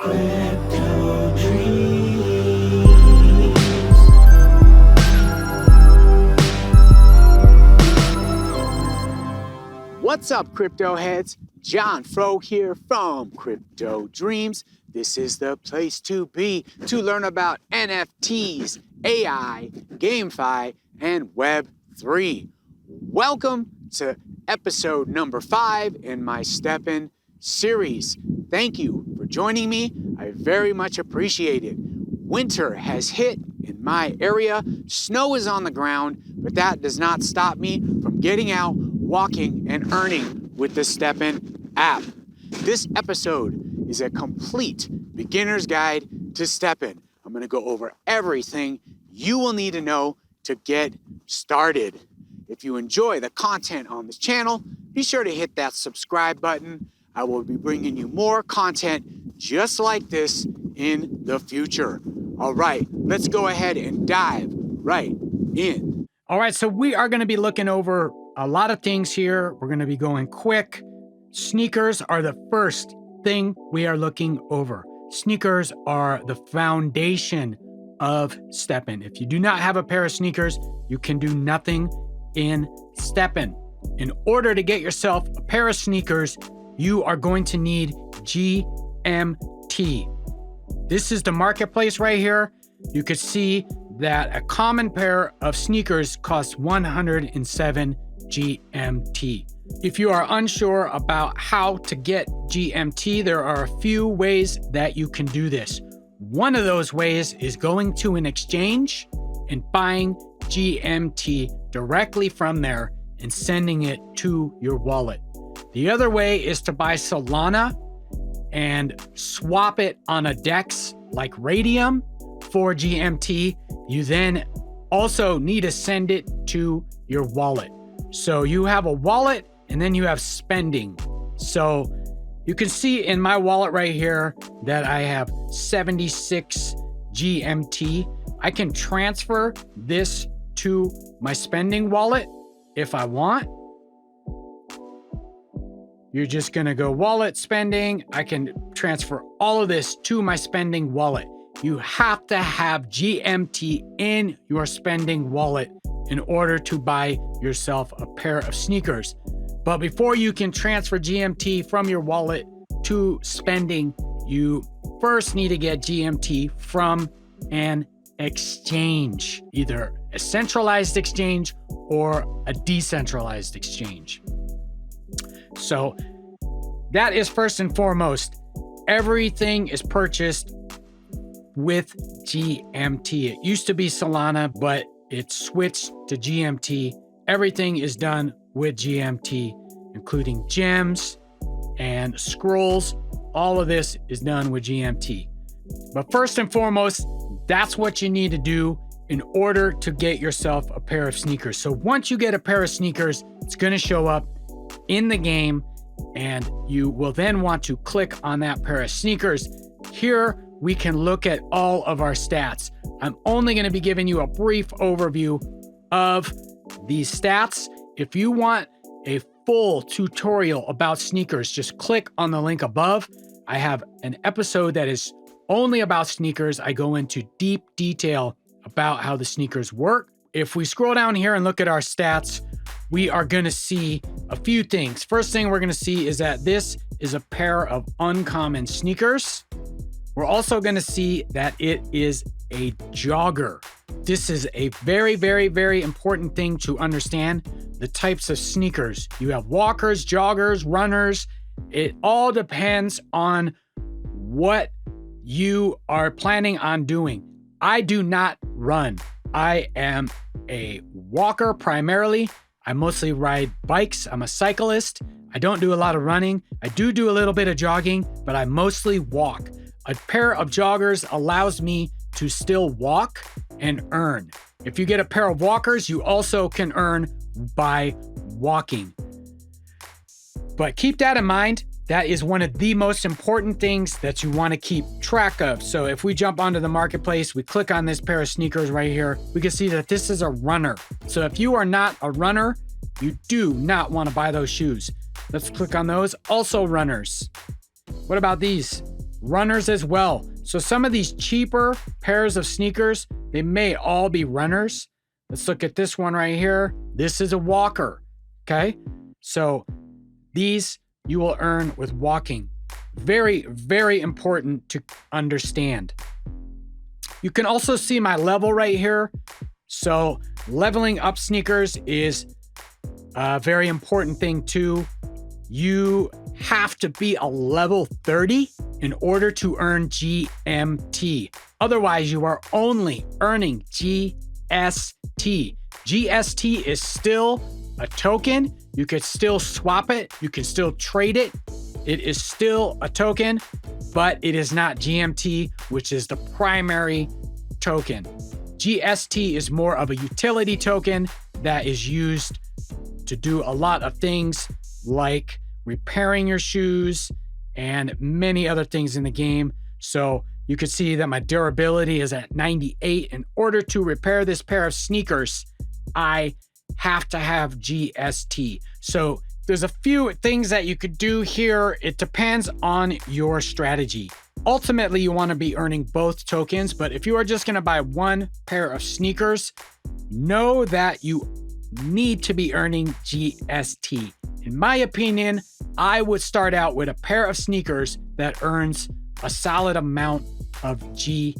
Crypto Dreams. What's up, crypto heads? John Fro here from Crypto Dreams. This is the place to be to learn about NFTs, AI, GameFi, and Web3. Welcome to episode number 5 in my STEPN series. Thank you for joining me. I very much appreciate it. Winter has hit in my area. Snow is on the ground, but that does not stop me from getting out, walking, and earning with the STEPN app. This episode is a complete beginner's guide to STEPN. I'm going to go over everything you will need to know to get started. If you enjoy the content on this channel, be sure to hit that subscribe button. I will be bringing you more content just like this in the future. All right, let's go ahead and dive right in. All right, so we are going to be looking over a lot of things here. We're going to be going quick. Sneakers are the first thing we are looking over. Sneakers are the foundation of STEPN. If you do not have a pair of sneakers, you can do nothing in STEPN. In order to get yourself a pair of sneakers, you are going to need GMT. This is the marketplace right here. You could see that a common pair of sneakers costs 107 GMT. If you are unsure about how to get GMT, there are a few ways that you can do this. One of those ways is going to an exchange and buying GMT directly from there and sending it to your wallet. The other way is to buy Solana and swap it on a DEX like Raydium for GMT. You then also need to send it to your wallet. So you have a wallet and then you have spending. So you can see in my wallet right here that I have 76 GMT. I can transfer this to my spending wallet if I want. You're just gonna go wallet spending. I can transfer all of this to my spending wallet. You have to have GMT in your spending wallet in order to buy yourself a pair of sneakers. But before you can transfer GMT from your wallet to spending, you first need to get GMT from an exchange, either a centralized exchange or a decentralized exchange. So that is first and foremost. Everything is purchased with GMT. It used to be Solana, but it switched to GMT. Everything is done with GMT, including gems and scrolls. All of this is done with GMT. But first and foremost, that's what you need to do in order to get yourself a pair of sneakers. So once you get a pair of sneakers, it's going to show up in the game and you will then want to click on that pair of sneakers. Here we can look at all of our stats. I'm only going to be giving you a brief overview of these stats. If you want a full tutorial about sneakers, just click on the link above. I have an episode that is only about sneakers. I go into deep detail about how the sneakers work. If we scroll down here and look at our stats, we are going to see a few things. First thing we're going to see is that this is a pair of uncommon sneakers. We're also going to see that it is a jogger. This is a very, very, very important thing to understand. The types of sneakers. You have walkers, joggers, runners. It all depends on what you are planning on doing. I do not run. I am a walker primarily. I mostly ride bikes. I'm a cyclist. I don't do a lot of running. I do a little bit of jogging, but I mostly walk. A pair of joggers allows me to still walk and earn. If you get a pair of walkers, you also can earn by walking. But keep that in mind. That is one of the most important things that you want to keep track of. So if we jump onto the marketplace, we click on this pair of sneakers right here, we can see that this is a runner. So if you are not a runner, you do not want to buy those shoes. Let's click on those. Also runners. What about these? runners as well. So some of these cheaper pairs of sneakers, they may all be runners. Let's look at this one right here. This is a walker, okay? So these you will earn with walking. Very, very important to understand. You can also see my level right here. So leveling up sneakers is a very important thing too. You have to be a level 30 in order to earn GMT. Otherwise, you are only earning GST. GST is still a token. You could still swap it. You can still trade it. It is still a token, but it is not GMT, which is the primary token. GST is more of a utility token that is used to do a lot of things like repairing your shoes and many other things in the game. So you can see that my durability is at 98. In order to repair this pair of sneakers, I have to have GST. So there's a few things that you could do here. It depends on your strategy. Ultimately, you want to be earning both tokens, but if you are just going to buy one pair of sneakers, know that you need to be earning GST. In my opinion, I would start out with a pair of sneakers that earns a solid amount of GST.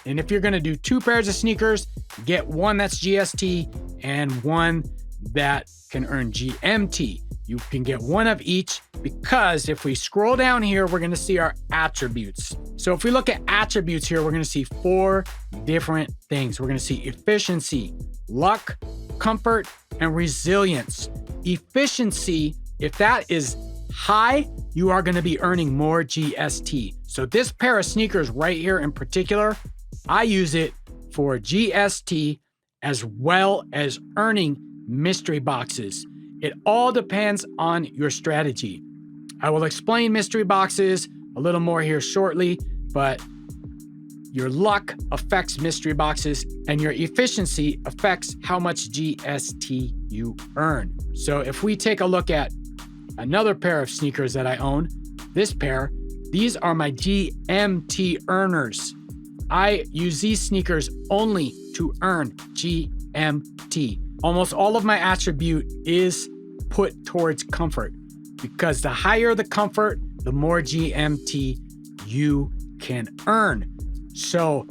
And if you're going to do two pairs of sneakers, get one that's GST and one that can earn GMT. You can get one of each because if we scroll down here, we're going to see our attributes. So if we look at attributes here, we're going to see 4 different things. We're going to see efficiency, luck, comfort, and resilience. Efficiency, if that is high, you are going to be earning more GST. So this pair of sneakers right here in particular, I use it for GST as well as earning mystery boxes. It all depends on your strategy. I will explain mystery boxes a little more here shortly, but your luck affects mystery boxes and your efficiency affects how much GST you earn. So if we take a look at another pair of sneakers that I own, this pair, these are my GMT earners. I use these sneakers only to earn GMT. Almost all of my attribute is put towards comfort because the higher the comfort, the more GMT you can earn. So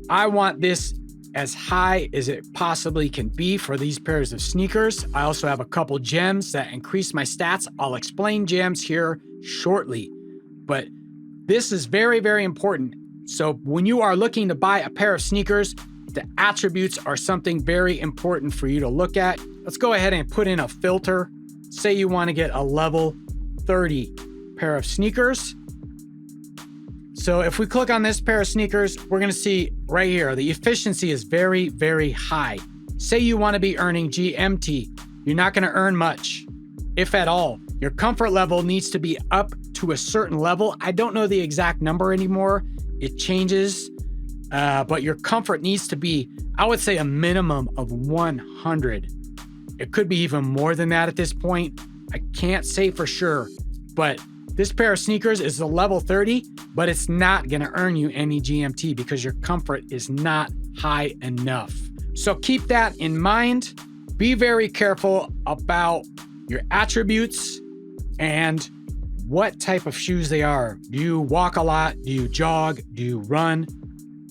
I want this as high as it possibly can be for these pairs of sneakers. I also have a couple gems that increase my stats. I'll explain gems here shortly, but this is very, very important. So when you are looking to buy a pair of sneakers, the attributes are something very important for you to look at. Let's go ahead and put in a filter. Say you want to get a level 30 pair of sneakers. So if we click on this pair of sneakers, we're going to see right here, the efficiency is very, very high. Say you want to be earning GMT, you're not going to earn much, if at all. Your comfort level needs to be up to a certain level. I don't know the exact number anymore. It changes, but your comfort needs to be, I would say, a minimum of 100. It could be even more than that at this point. I can't say for sure, but this pair of sneakers is a level 30, but it's not going to earn you any GMT because your comfort is not high enough. So keep that in mind. Be very careful about your attributes and what type of shoes they are. Do you walk a lot? Do you jog? Do you run?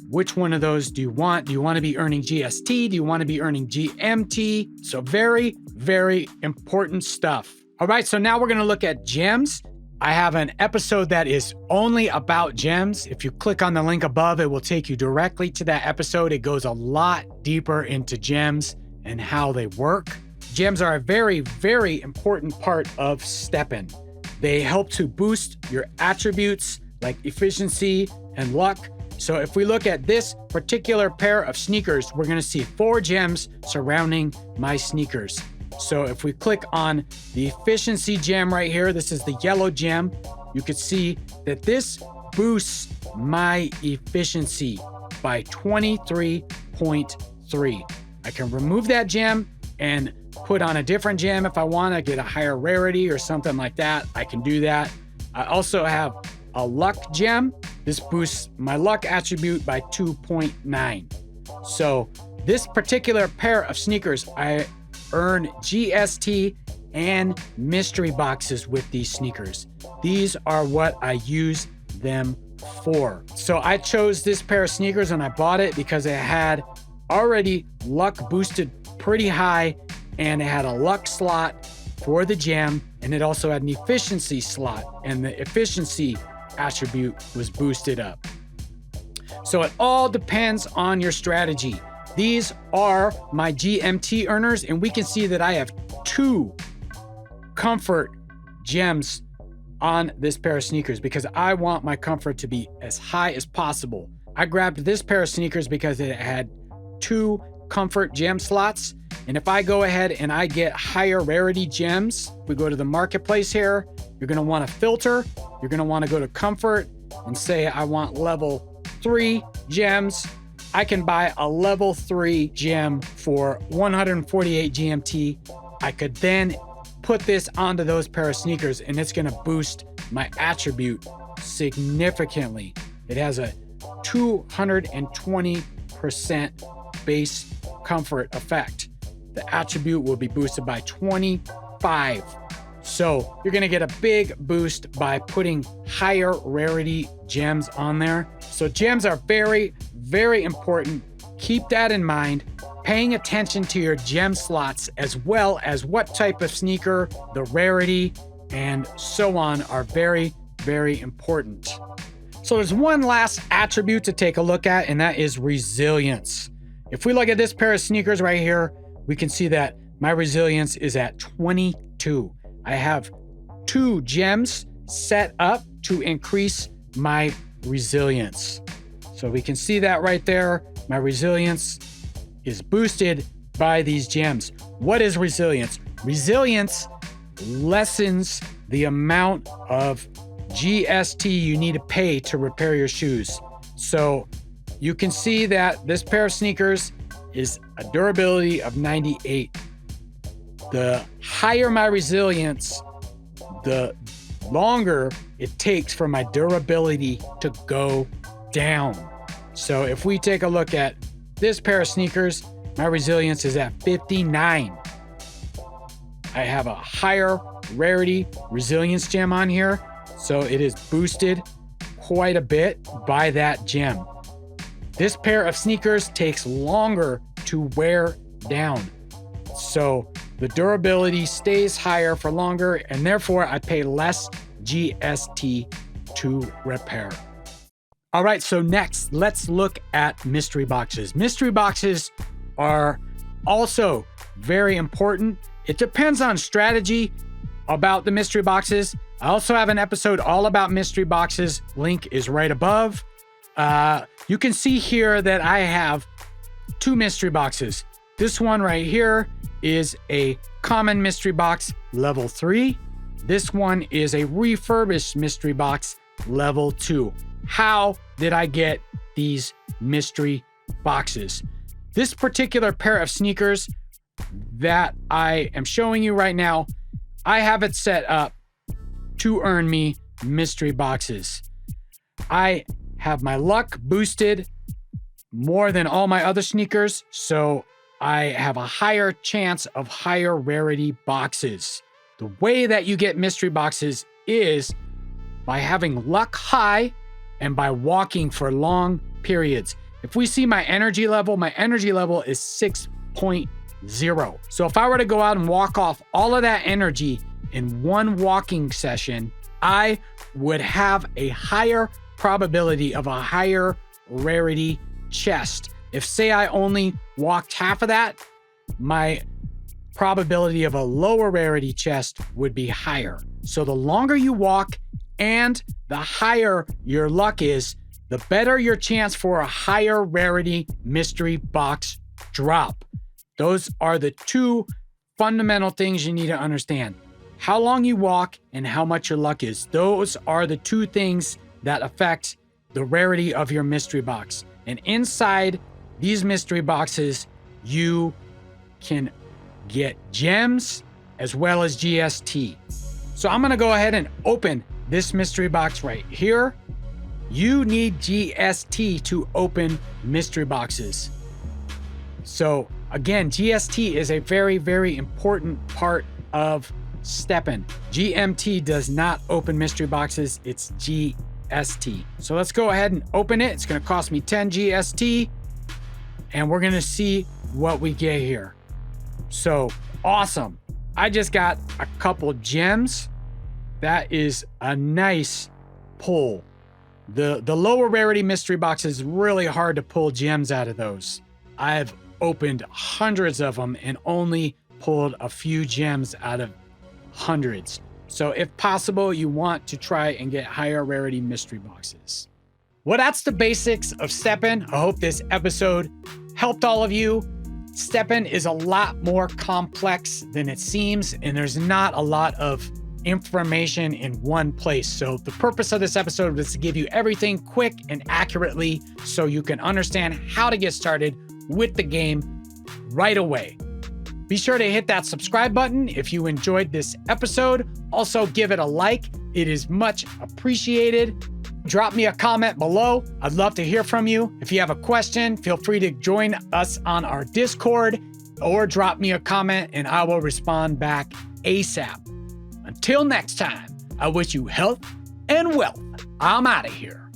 Which one of those do you want? Do you want to be earning GST? Do you want to be earning GMT? So very, very important stuff. All right, so now we're going to look at gems. I have an episode that is only about gems. If you click on the link above, it will take you directly to that episode. It goes a lot deeper into gems and how they work. Gems are a very, very important part of STEPN. They help to boost your attributes like efficiency and luck. So if we look at this particular pair of sneakers, we're going to see 4 gems surrounding my sneakers. So if we click on the efficiency gem right here, this is the yellow gem. You could see that this boosts my efficiency by 23.3. I can remove that gem and put on a different gem if I want to get a higher rarity or something like that. I can do that. I also have a luck gem, this boosts my luck attribute by 2.9. So this particular pair of sneakers, I earn GST and mystery boxes with these sneakers. These are what I use them for. So I chose this pair of sneakers and I bought it because it had already luck boosted pretty high, and it had a luck slot for the gem, and it also had an efficiency slot, and the efficiency attribute was boosted up. So it all depends on your strategy. These are my GMT earners, and we can see that I have 2 comfort gems on this pair of sneakers because I want my comfort to be as high as possible. I grabbed this pair of sneakers because it had 2 comfort gem slots. And if I go ahead and I get higher rarity gems, we go to the marketplace here, you're gonna wanna filter, you're gonna wanna go to comfort and say, I want level 3 gems. I can buy a level 3 gem for 148 GMT. I could then put this onto those pair of sneakers and it's gonna boost my attribute significantly. It has a 220% base comfort effect. The attribute will be boosted by 25. So you're gonna get a big boost by putting higher rarity gems on there. So gems are very, very important. Keep that in mind. Paying attention to your gem slots as well as what type of sneaker, the rarity, and so on are very, very important. So there's one last attribute to take a look at, and that is resilience. If we look at this pair of sneakers right here, we can see that my resilience is at 22. I have 2 gems set up to increase my resilience. So we can see that right there. My resilience is boosted by these gems. What is resilience? Resilience lessens the amount of GST you need to pay to repair your shoes. So you can see that this pair of sneakers is a durability of 98. The higher my resilience, the longer it takes for my durability to go down. So if we take a look at this pair of sneakers, my resilience is at 59. I have a higher rarity resilience gem on here, so it is boosted quite a bit by that gem. This pair of sneakers takes longer to wear down, so the durability stays higher for longer, and therefore I pay less GST to repair. All right, so next, let's look at mystery boxes. Mystery boxes are also very important. It depends on strategy about the mystery boxes. I also have an episode all about mystery boxes. Link is right above. You can see here that I have 2 mystery boxes. This one right here is a common mystery box, level 3. This one is a refurbished mystery box, level 2. How did I get these mystery boxes? This particular pair of sneakers that I am showing you right now, I have it set up to earn me mystery boxes. I have my luck boosted more than all my other sneakers, so I have a higher chance of higher rarity boxes. The way that you get mystery boxes is by having luck high and by walking for long periods. If we see my energy level is 6.0. So if I were to go out and walk off all of that energy in one walking session, I would have a higher probability of a higher rarity chest. If say I only walked half of that, my probability of a lower rarity chest would be higher. So the longer you walk and the higher your luck is, the better your chance for a higher rarity mystery box drop. Those are the 2 fundamental things you need to understand. How long you walk and how much your luck is. Those are the 2 things that affect the rarity of your mystery box. And inside these mystery boxes, you can get gems as well as GST. So I'm gonna go ahead and open this mystery box right here. You need GST to open mystery boxes. So again, GST is a very, very important part of STEPN. GMT does not open mystery boxes, it's GST. So let's go ahead and open it. It's gonna cost me 10 GST, and we're gonna see what we get here. So awesome. I just got a couple gems. That is a nice pull. The lower rarity mystery box is really hard to pull gems out of those. I've opened hundreds of them and only pulled a few gems out of hundreds. So if possible, you want to try and get higher rarity mystery boxes. Well, that's the basics of STEPN. I hope this episode helped all of you. STEPN is a lot more complex than it seems, and there's not a lot of information in one place. So the purpose of this episode was to give you everything quick and accurately so you can understand how to get started with the game right away. Be sure to hit that subscribe button if you enjoyed this episode. Also give it a like. It is much appreciated. Drop me a comment below. I'd love to hear from you. If you have a question, feel free to join us on our Discord or drop me a comment and I will respond back ASAP. Until next time, I wish you health and wealth. I'm out of here.